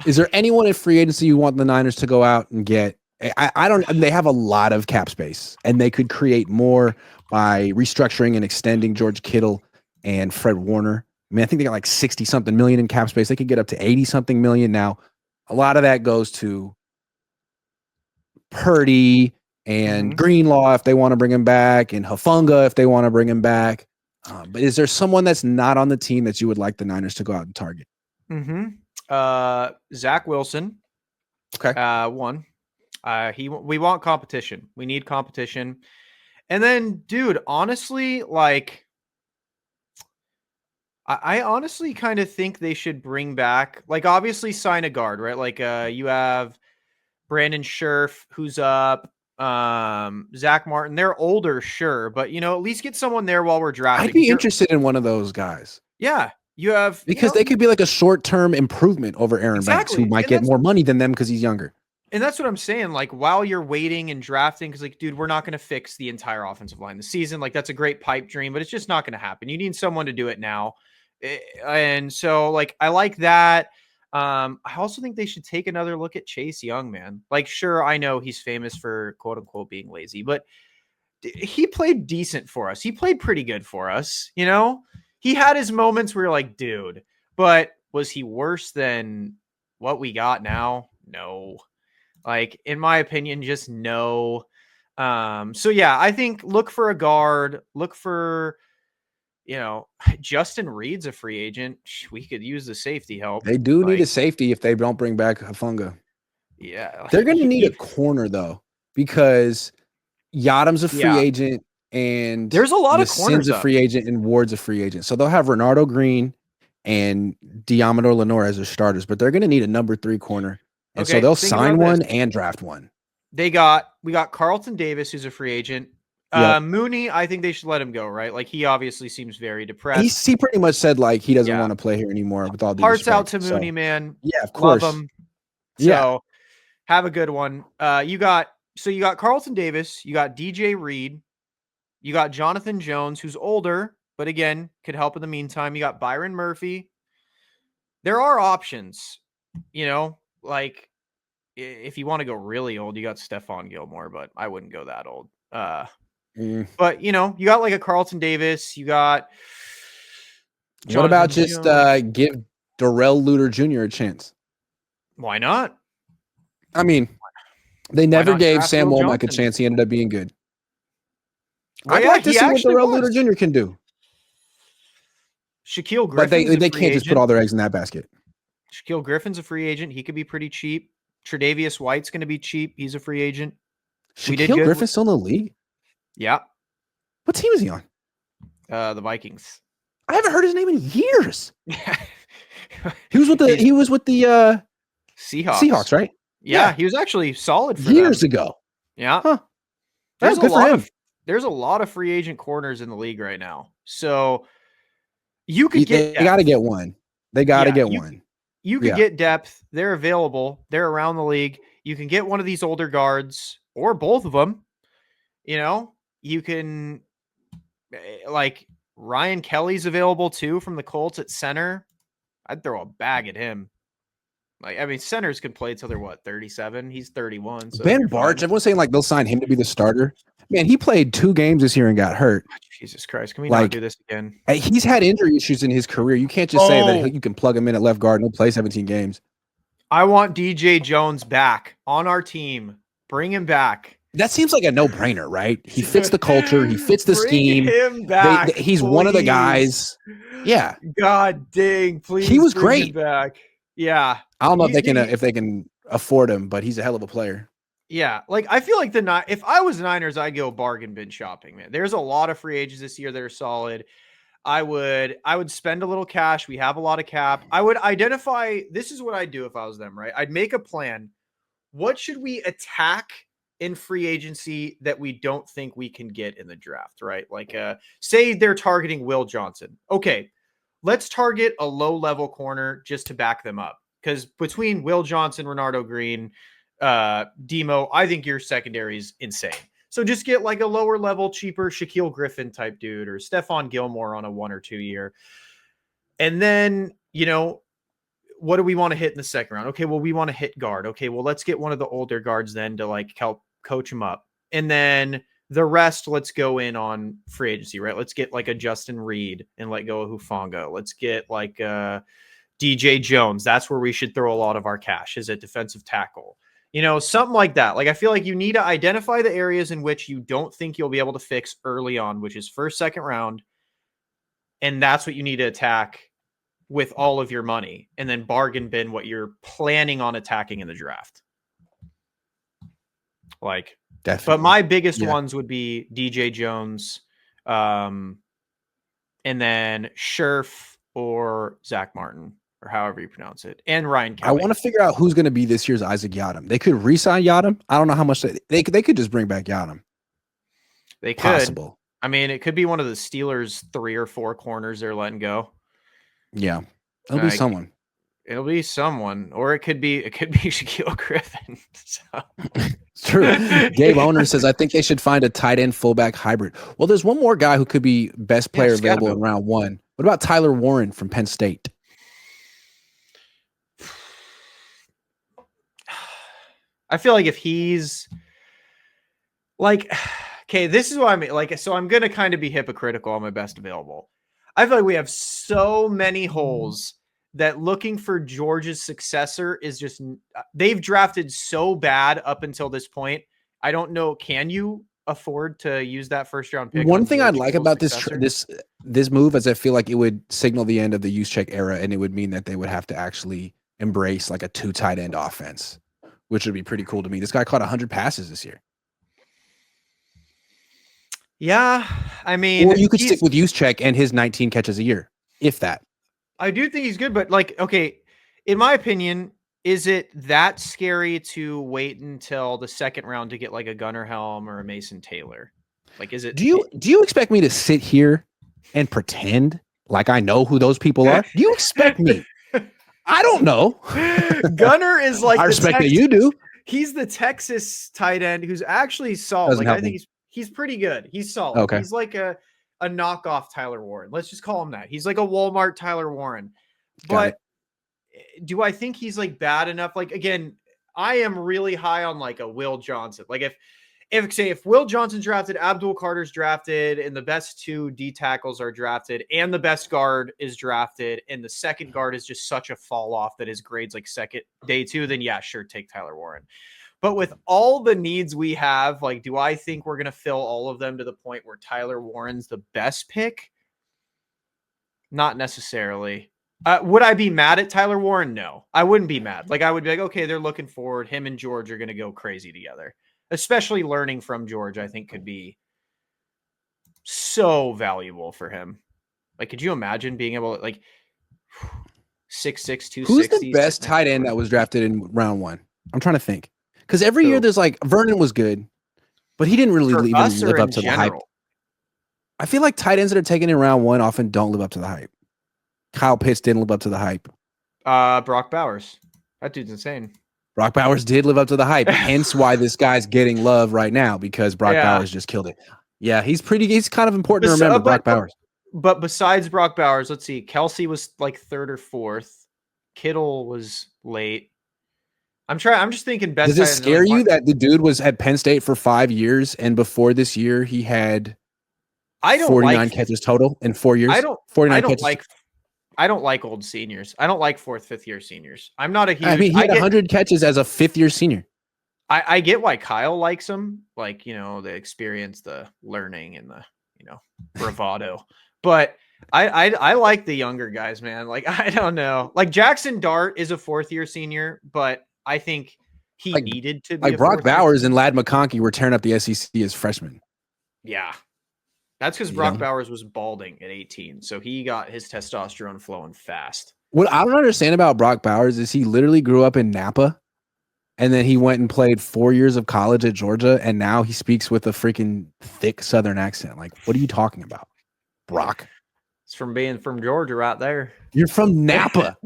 Is there anyone in free agency you want the Niners to go out and get? I don't. They have a lot of cap space, and they could create more by restructuring and extending George Kittle and Fred Warner. I mean, I think they got like 60 something million in cap space. They could get up to 80 something million now. A lot of that goes to Purdy and Greenlaw if they want to bring him back, and Hufanga if they want to bring him back. But is there someone that's not on the team that you would like the Niners to go out and target? Zach Wilson. Okay. One. We want competition. We need competition. And then, dude, honestly, like, I honestly kind of think they should bring back, like, obviously sign a guard, right? Like, you have Brandon Scherf, who's up, Zach Martin. They're older, sure, but at least get someone there while we're drafting. I'd be interested in one of those guys. Yeah, you have because they could be like a short-term improvement over Aaron Banks, who might get more money than them because he's younger. And that's what I'm saying. Like, while you're waiting and drafting, because, like, dude, we're not going to fix the entire offensive line this season. Like, that's a great pipe dream, but it's just not going to happen. You need someone to do it now. And so, like, I like that. I also think they should take another look at Chase Young, man. Like, sure, I know he's famous for quote unquote being lazy, but he played decent for us. He played pretty good for us. He had his moments where you're like, dude, but was he worse than what we got now? No. Like, in my opinion, just no. So yeah, I think look for a guard, look for, Justin Reed's a free agent. We could use the safety help. They do need a safety if they don't bring back Hufanga. Yeah. They're going to need a corner, though, because Yadam's a free agent, and there's a lot of corners. a free agent, and Ward's a free agent. So they'll have Renardo Green and Diamador Lenore as their starters, but they're going to need a number 3 corner. And so they'll sign one and draft one. We got Carlton Davis, who's a free agent. Mooney, I think they should let him go, right? Like, he obviously seems very depressed. He pretty much said, like, he doesn't want to play here anymore with all due Hearts respect. out to Mooney, man. Yeah, of course. Love him. So have a good one. You got Carlton Davis, you got DJ Reed, you got Jonathan Jones, who's older, but again, could help in the meantime. You got Byron Murphy. There are options, like, if you want to go really old, you got Stephon Gilmore, but I wouldn't go that old. But you got like a Carlton Davis, you got Jonathan. What about just give Darrell Luter Jr. a chance? Why not? I mean, they never gave Sam Womack a chance. He ended up being good. I'd like to see what Darrell Luter Jr. can do. Shaquille Griffin, but they can't just put all their eggs in that basket. Shaquille Griffin's a free agent. He could be pretty cheap. Tre'Davious White's going to be cheap. He's a free agent. Shaquille Griffin's still in the league? Yeah. What team is he on? The Vikings. I haven't heard his name in years. He was with the Seahawks, right? Yeah, he was actually solid for years ago. Yeah. Huh. That's good for him. There's a lot of free agent corners in the league right now. So you could They got to get one. They got to get one. You could get depth. They're available. They're around the league. You can get one of these older guards or both of them. You can, like, Ryan Kelly's available too from the Colts at center. I'd throw a bag at him. Like, I mean, centers can play until they're 37. He's 31. So Ben Barch, everyone's saying like they'll sign him to be the starter. Man, he played 2 games this year and got hurt. Jesus Christ. Can we not do this again? He's had injury issues in his career. You can't just say that you can plug him in at left guard and he'll play 17 games. I want DJ Jones back on our team. Bring him back. That seems like a no-brainer, right? He fits the culture. He fits the scheme. Him back, he's one of the guys. Yeah. God dang, please. He was great. Back. Yeah. I don't know if they can afford him, but he's a hell of a player. Yeah. Like, I feel like if I was Niners, I'd go bargain bin shopping, man. There's a lot of free agents this year that are solid. I would spend a little cash. We have a lot of cap. I would identify, this is what I'd do if I was them, right? I'd make a plan. What should we attack in free agency that we don't think we can get in the draft, right? Like, say they're targeting Will Johnson. Okay, let's target a low-level corner just to back them up. Because between Will Johnson, Renardo Green, Demo, I think your secondary is insane. So just get like a lower-level, cheaper Shaquille Griffin type dude or Stephon Gilmore on a 1 or 2 year. And then, what do we want to hit in the second round? Okay, well, we want to hit guard. Okay, well, let's get one of the older guards then to like help coach him up. And then the rest, let's go in on free agency, right? Let's get like a Justin Reed and let go of Hufanga. Let's get like DJ Jones. That's where we should throw a lot of our cash, is at defensive tackle. Something like that. Like, I feel like you need to identify the areas in which you don't think you'll be able to fix early on, which is first, second round. And that's what you need to attack with all of your money, and then bargain bin what you're planning on attacking in the draft. Like, definitely. But my biggest ones would be DJ Jones, and then Scherf or Zach Martin, or however you pronounce it, and Ryan Kelly. I want to figure out who's going to be this year's Isaac Yiadom. They could re-sign Yiadom. I don't know how much they could just bring back Yiadom. They could. Possible. I mean, it could be one of the Steelers' 3 or 4 corners they're letting go. Yeah, it'll be someone. It'll be someone, or it could be Shaquille Griffin. So. It's true. Gabe Owner says, I think they should find a tight end fullback hybrid. Well, there's one more guy who could be best player available in round 1. What about Tyler Warren from Penn State? I feel like if he's like, okay, this is what I mean. Like, so I'm going to kind of be hypocritical on my best available. I feel like we have so many holes that looking for George's successor is just, they've drafted so bad up until this point. I don't know. Can you afford to use that first round pick? One thing I'd like about this move is I feel like it would signal the end of the Juszczyk era, and it would mean that they would have to actually embrace like a 2 tight end offense, which would be pretty cool to me. This guy caught 100 passes this year. Yeah, I mean, or you could stick with Juszczyk and his 19 catches a year, if that. I do think he's good, but like, okay, in my opinion, is it that scary to wait until the second round to get like a Gunnar Helm or a Mason Taylor? Like, is it? Do you expect me to sit here and pretend like I know who those people are? Do you expect me? I don't know. Gunnar is like, I respect that you do. He's the Texas tight end who's actually solid. Like, I think he's pretty good. He's solid. Okay. He's like a knockoff Tyler Warren. Let's just call him that. He's like a Walmart Tyler Warren. But do I think he's like bad enough? Like, again, I am really high on like a Will Johnson. Like if Will Johnson's drafted, Abdul Carter's drafted, and the best 2 D tackles are drafted, and the best guard is drafted, and the second guard is just such a fall off that his grades like second day 2, then yeah, sure, take Tyler Warren. But with all the needs we have, like, do I think we're going to fill all of them to the point where Tyler Warren's the best pick? Not necessarily. Would I be mad at Tyler Warren? No, I wouldn't be mad. Like, I would be like, okay, they're looking forward. Him and George are going to go crazy together. Especially learning from George, I think could be so valuable for him. Like, could you imagine being able to, like, 6'6", 260? Who's the best tight end that was drafted in round 1? I'm trying to think. Because every year there's like, Vernon was good, but he didn't really even live up to the hype. I feel like tight ends that are taken in round 1 often don't live up to the hype. Kyle Pitts didn't live up to the hype. Brock Bowers. That dude's insane. Brock Bowers did live up to the hype. Hence why this guy's getting love right now, because Brock Bowers just killed it. Yeah, he's kind of important to remember, Brock Bowers. But besides Brock Bowers, let's see. Kelsey was like 3rd or 4th. Kittle was late. I'm just thinking best. Does it scare you that the dude was at Penn State for 5 years, and before this year he had 49 catches total in 4 years? I don't like old seniors. I don't like 4th, 5th year seniors. I'm not a huge. I mean, he had 100 catches as a 5th year senior. I get why Kyle likes him, like, the experience, the learning, and the bravado. But I like the younger guys, man. Like, I don't know. Like, Jackson Dart is a 4th year senior, but I think he needed to be like Brock Bowers and Ladd McConkey were tearing up the SEC as freshmen. Yeah. That's because Brock Bowers was balding at 18. So he got his testosterone flowing fast. What I don't understand about Brock Bowers is he literally grew up in Napa, and then he went and played 4 years of college at Georgia, and now he speaks with a freaking thick Southern accent. Like, what are you talking about, Brock? It's from being from Georgia right there. You're from Napa.